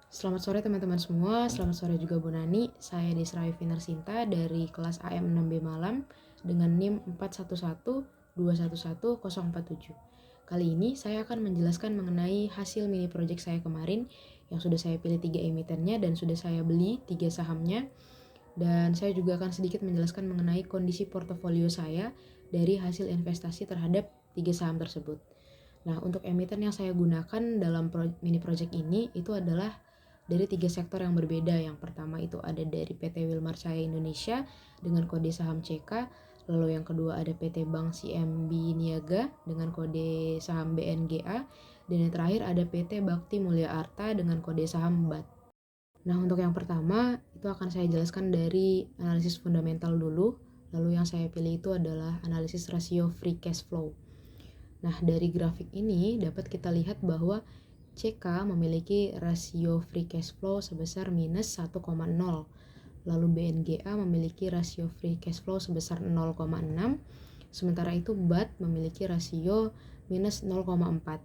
Selamat sore teman-teman semua, selamat sore juga Bu Nani. Saya Desra Finarsinta dari kelas AM 6B Malam dengan NIM 4112111047. Kali ini saya akan menjelaskan mengenai hasil mini project saya kemarin yang sudah saya pilih 3 emitennya dan sudah saya beli 3 sahamnya. Dan saya juga akan sedikit menjelaskan mengenai kondisi portofolio saya dari hasil investasi terhadap 3 saham tersebut. Nah, untuk emiten yang saya gunakan dalam mini project ini itu adalah dari 3 sektor yang berbeda. Yang pertama itu ada dari PT Wilmar Cahaya Indonesia dengan kode saham CK, lalu yang kedua ada PT Bank CMB Niaga dengan kode saham BNGA, dan yang terakhir ada PT Bakti Mulya Arta dengan kode saham BAT. Nah, untuk yang pertama itu akan saya jelaskan dari analisis fundamental dulu, lalu yang saya pilih itu adalah analisis rasio free cash flow. Nah, dari grafik ini dapat kita lihat bahwa CK memiliki rasio free cash flow sebesar minus 1,0, lalu BNGA memiliki rasio free cash flow sebesar 0,6, sementara itu BAT memiliki rasio minus 0,4.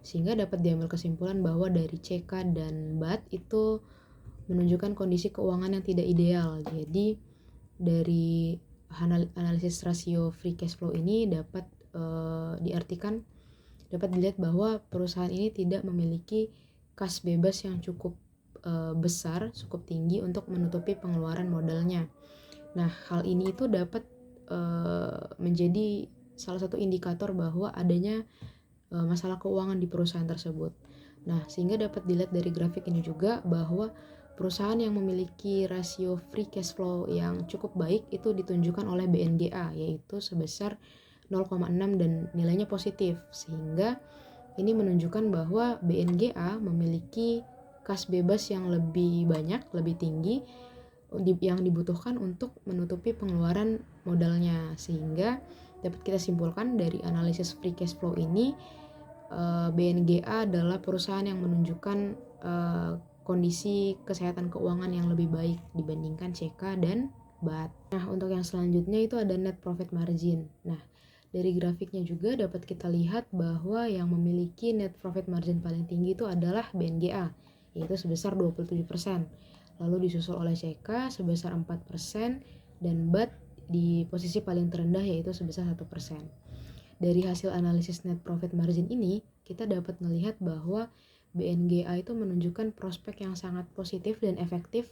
Sehingga dapat diambil kesimpulan bahwa dari CK dan BAT itu menunjukkan kondisi keuangan yang tidak ideal. Jadi dari analisis rasio free cash flow ini dapat dapat dilihat bahwa perusahaan ini tidak memiliki kas bebas yang cukup besar, cukup tinggi untuk menutupi pengeluaran modalnya. Nah, hal ini itu dapat menjadi salah satu indikator bahwa adanya masalah keuangan di perusahaan tersebut. Nah, sehingga dapat dilihat dari grafik ini juga bahwa perusahaan yang memiliki rasio free cash flow yang cukup baik itu ditunjukkan oleh BNGA, yaitu sebesar 0,6 dan nilainya positif, sehingga ini menunjukkan bahwa BNGA memiliki kas bebas yang lebih banyak, lebih tinggi yang dibutuhkan untuk menutupi pengeluaran modalnya, sehingga dapat kita simpulkan dari analisis free cash flow ini BNGA adalah perusahaan yang menunjukkan kondisi kesehatan keuangan yang lebih baik dibandingkan CK dan BAT. Nah, untuk yang selanjutnya itu ada net profit margin. Nah, dari grafiknya juga dapat kita lihat bahwa yang memiliki net profit margin paling tinggi itu adalah BNGA, yaitu sebesar 27%. Lalu disusul oleh CK sebesar 4% dan BAT di posisi paling terendah yaitu sebesar 1%. Dari hasil analisis net profit margin ini, kita dapat melihat bahwa BNGA itu menunjukkan prospek yang sangat positif dan efektif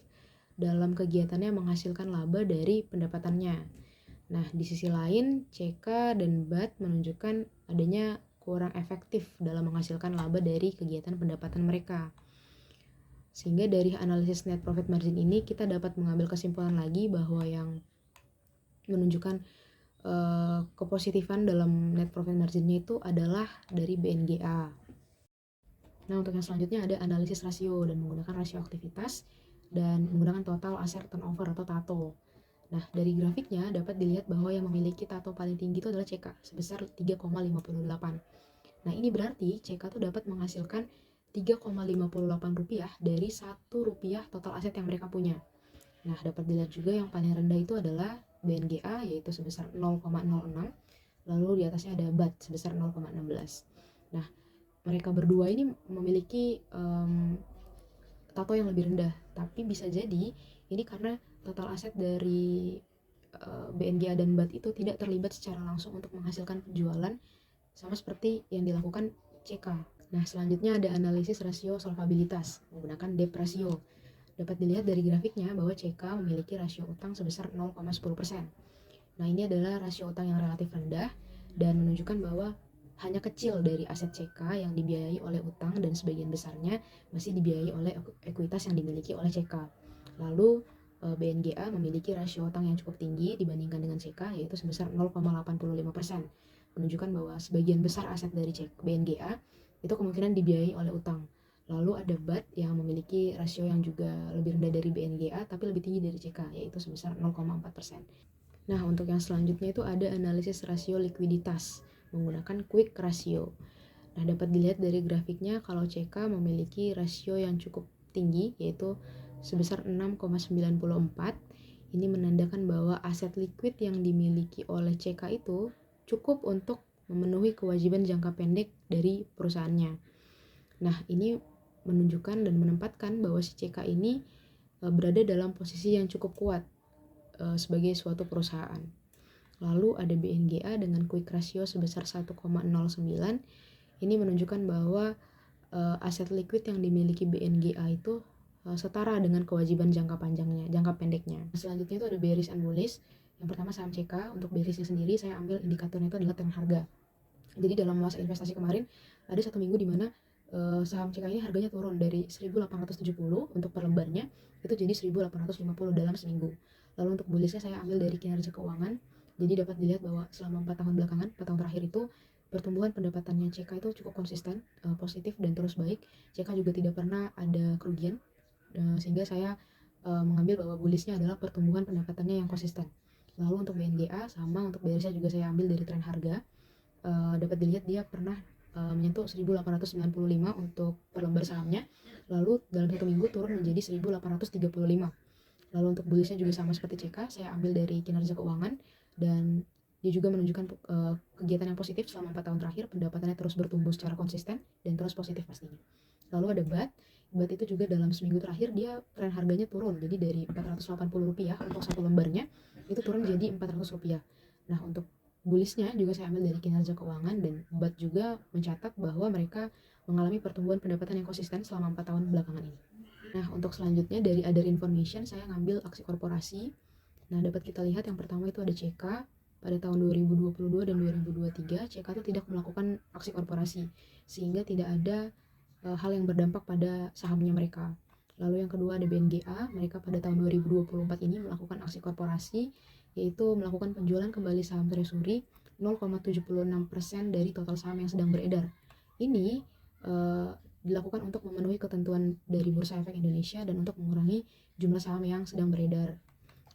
dalam kegiatannya menghasilkan laba dari pendapatannya. Nah, di sisi lain, CK dan BAT menunjukkan adanya kurang efektif dalam menghasilkan laba dari kegiatan pendapatan mereka. Sehingga dari analisis net profit margin ini, kita dapat mengambil kesimpulan lagi bahwa yang menunjukkan kepositifan dalam net profit marginnya itu adalah dari BNGA. Nah, untuk yang selanjutnya ada analisis rasio dan menggunakan rasio aktivitas dan menggunakan total asset turnover atau TATO. Nah, dari grafiknya dapat dilihat bahwa yang memiliki TATO paling tinggi itu adalah CK sebesar 3,58. Nah, ini berarti CK itu dapat menghasilkan 3,58 rupiah dari 1 rupiah total aset yang mereka punya. Nah, dapat dilihat juga yang paling rendah itu adalah BNGA yaitu sebesar 0,06, lalu di atasnya ada BAT sebesar 0,16. Nah, mereka berdua ini memiliki TATO yang lebih rendah, tapi bisa jadi ini karena total aset dari BNGA dan BAT itu tidak terlibat secara langsung untuk menghasilkan penjualan sama seperti yang dilakukan CK. Nah, selanjutnya ada analisis rasio solvabilitas menggunakan debt ratio. Dapat dilihat dari grafiknya bahwa CK memiliki rasio utang sebesar 0,10%. Nah, ini adalah rasio utang yang relatif rendah dan menunjukkan bahwa hanya kecil dari aset CK yang dibiayai oleh utang dan sebagian besarnya masih dibiayai oleh ekuitas yang dimiliki oleh CK. Lalu BNGA memiliki rasio utang yang cukup tinggi dibandingkan dengan CK yaitu sebesar 0,85%, menunjukkan bahwa sebagian besar aset dari BNGA itu kemungkinan dibiayai oleh utang. Lalu ada BAT yang memiliki rasio yang juga lebih rendah dari BNGA tapi lebih tinggi dari CK yaitu sebesar 0,4%. Nah, untuk yang selanjutnya itu ada analisis rasio likuiditas menggunakan quick ratio. Nah, dapat dilihat dari grafiknya kalau CK memiliki rasio yang cukup tinggi yaitu sebesar 6,94. Ini menandakan bahwa aset liquid yang dimiliki oleh CK itu cukup untuk memenuhi kewajiban jangka pendek dari perusahaannya. Nah, ini menunjukkan dan menempatkan bahwa si CK ini berada dalam posisi yang cukup kuat sebagai suatu perusahaan. Lalu ada BNGA dengan quick ratio sebesar 1,09. Ini menunjukkan bahwa aset liquid yang dimiliki BNGA itu setara dengan kewajiban jangka pendeknya. Selanjutnya itu ada bearish and bullish. Yang pertama saham CK. Untuk bearishnya sendiri saya ambil indikatornya itu adalah tren harga. Jadi dalam masa investasi kemarin ada 1 minggu di mana saham CK ini harganya turun dari 1.870 untuk per lembarnya itu jadi 1.850 dalam seminggu. Lalu untuk bullishnya saya ambil dari kinerja keuangan. Jadi dapat dilihat bahwa selama 4 tahun belakangan, 4 tahun terakhir itu pertumbuhan pendapatannya CK itu cukup konsisten, positif dan terus baik. CK juga tidak pernah ada kerugian, sehingga saya mengambil bahwa bullishnya adalah pertumbuhan pendapatannya yang konsisten. Lalu untuk BNGA sama, untuk bearishnya juga saya ambil dari tren harga. Dapat dilihat dia pernah menyentuh 1.895 untuk per lembar sahamnya, lalu dalam 1 minggu turun menjadi 1.835. Lalu untuk bullishnya juga sama seperti CK, saya ambil dari kinerja keuangan dan dia juga menunjukkan kegiatan yang positif selama 4 tahun terakhir, pendapatannya terus bertumbuh secara konsisten dan terus positif pastinya. Lalu ada BAT itu juga dalam seminggu terakhir dia tren harganya turun, jadi dari Rp480 untuk satu lembarnya itu turun jadi Rp400. Nah untuk bullishnya juga saya ambil dari kinerja keuangan dan BAT juga mencatat bahwa mereka mengalami pertumbuhan pendapatan yang konsisten selama 4 tahun belakangan ini. Nah untuk selanjutnya dari other information saya ngambil aksi korporasi. Nah dapat kita lihat yang pertama itu ada CK. Pada tahun 2022 dan 2023 CK itu tidak melakukan aksi korporasi sehingga tidak ada hal yang berdampak pada sahamnya mereka. Lalu yang kedua ada BNGA, mereka pada tahun 2024 ini melakukan aksi korporasi, yaitu melakukan penjualan kembali saham treasury 0,76% dari total saham yang sedang beredar. Ini dilakukan untuk memenuhi ketentuan dari Bursa Efek Indonesia dan untuk mengurangi jumlah saham yang sedang beredar.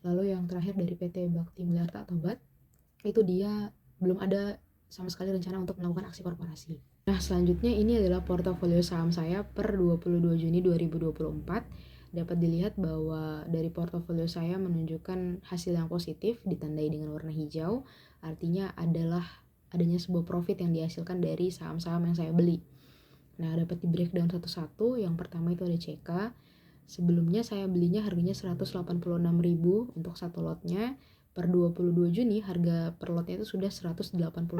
Lalu yang terakhir dari PT Bakti Mulyarta atau BAT, itu dia belum ada sama sekali rencana untuk melakukan aksi korporasi. Nah selanjutnya ini adalah portofolio saham saya per 22 Juni 2024. Dapat dilihat bahwa dari portofolio saya menunjukkan hasil yang positif ditandai dengan warna hijau, artinya adanya sebuah profit yang dihasilkan dari saham-saham yang saya beli. Nah dapat di breakdown satu-satu. Yang pertama itu ada CK. Sebelumnya saya belinya harganya 186.000 untuk satu lotnya. Per 22 Juni harga per lotnya itu sudah 188.000,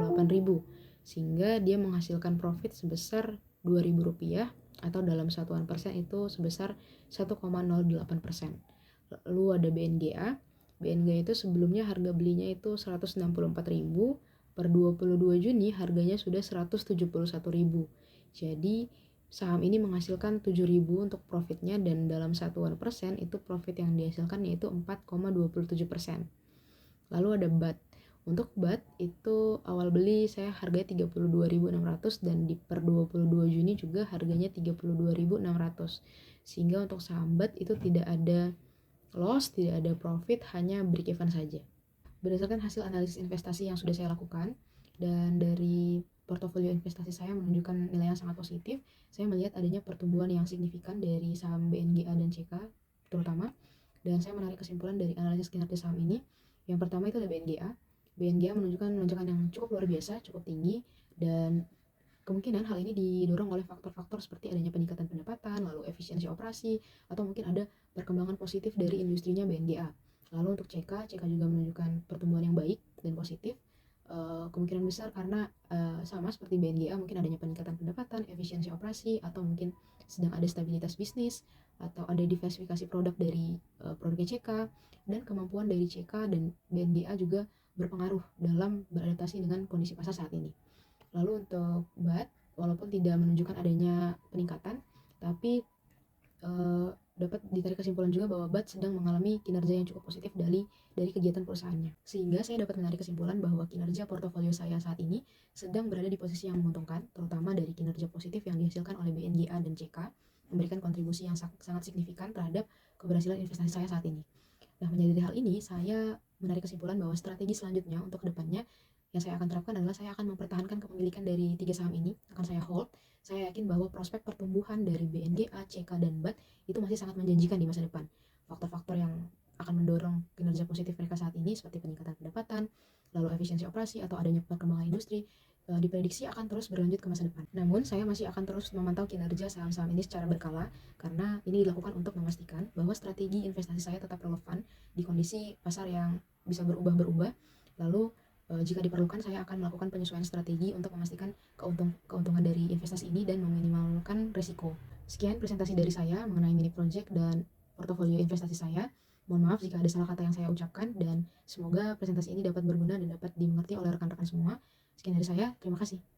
sehingga dia menghasilkan profit sebesar Rp2.000 atau dalam satuan persen itu sebesar 1,08%. Lalu ada BNGA. BNGA itu sebelumnya harga belinya itu 164.000, per 22 Juni harganya sudah 171.000. Jadi saham ini menghasilkan 7.000 untuk profitnya dan dalam satuan persen itu profit yang dihasilkan yaitu 4,27%. Lalu ada BAT. Untuk BAT itu awal beli saya harganya 32.600 dan di per 22 Juni juga harganya 32.600. Sehingga untuk saham BAT itu tidak ada loss, tidak ada profit, hanya break even saja. Berdasarkan hasil analisis investasi yang sudah saya lakukan dan dari portofolio investasi saya menunjukkan nilai yang sangat positif, saya melihat adanya pertumbuhan yang signifikan dari saham BNGA dan CK terutama, dan saya menarik kesimpulan dari analisis kinerja saham ini. Yang pertama itu ada BNGA. BNGA menunjukkan lonjakan yang cukup luar biasa, cukup tinggi, dan kemungkinan hal ini didorong oleh faktor-faktor seperti adanya peningkatan pendapatan, lalu efisiensi operasi, atau mungkin ada perkembangan positif dari industrinya BNGA. Lalu untuk CK juga menunjukkan pertumbuhan yang baik dan positif. Kemungkinan besar karena sama seperti BNGA mungkin adanya peningkatan pendapatan, efisiensi operasi, atau mungkin sedang ada stabilitas bisnis, atau ada diversifikasi produk dari produknya CK, dan kemampuan dari CK dan BNGA juga berpengaruh dalam beradaptasi dengan kondisi pasar saat ini. Lalu untuk BAT, walaupun tidak menunjukkan adanya peningkatan, tapi dapat ditarik kesimpulan juga bahwa BAT sedang mengalami kinerja yang cukup positif dari kegiatan perusahaannya. Sehingga saya dapat menarik kesimpulan bahwa kinerja portofolio saya saat ini sedang berada di posisi yang menguntungkan, terutama dari kinerja positif yang dihasilkan oleh BNGA dan CK, memberikan kontribusi yang sangat signifikan terhadap keberhasilan investasi saya saat ini. Nah, menyadari hal ini, saya menarik kesimpulan bahwa strategi selanjutnya untuk kedepannya yang saya akan terapkan adalah saya akan mempertahankan kepemilikan dari 3 saham ini, akan saya hold. Saya yakin bahwa prospek pertumbuhan dari BNGA, CK, dan BAT itu masih sangat menjanjikan di masa depan. Faktor-faktor yang akan mendorong kinerja positif mereka saat ini seperti peningkatan pendapatan, lalu efisiensi operasi atau adanya perkembangan industri, diprediksi akan terus berlanjut ke masa depan. Namun, saya masih akan terus memantau kinerja saham-saham ini secara berkala, karena ini dilakukan untuk memastikan bahwa strategi investasi saya tetap relevan di kondisi pasar yang bisa berubah-berubah. Lalu, jika diperlukan, saya akan melakukan penyesuaian strategi untuk memastikan keuntungan dari investasi ini dan meminimalkan risiko. Sekian presentasi dari saya mengenai mini project dan portofolio investasi saya. Mohon maaf jika ada salah kata yang saya ucapkan, dan semoga presentasi ini dapat berguna dan dapat dimengerti oleh rekan-rekan semua. Sekian dari saya, terima kasih.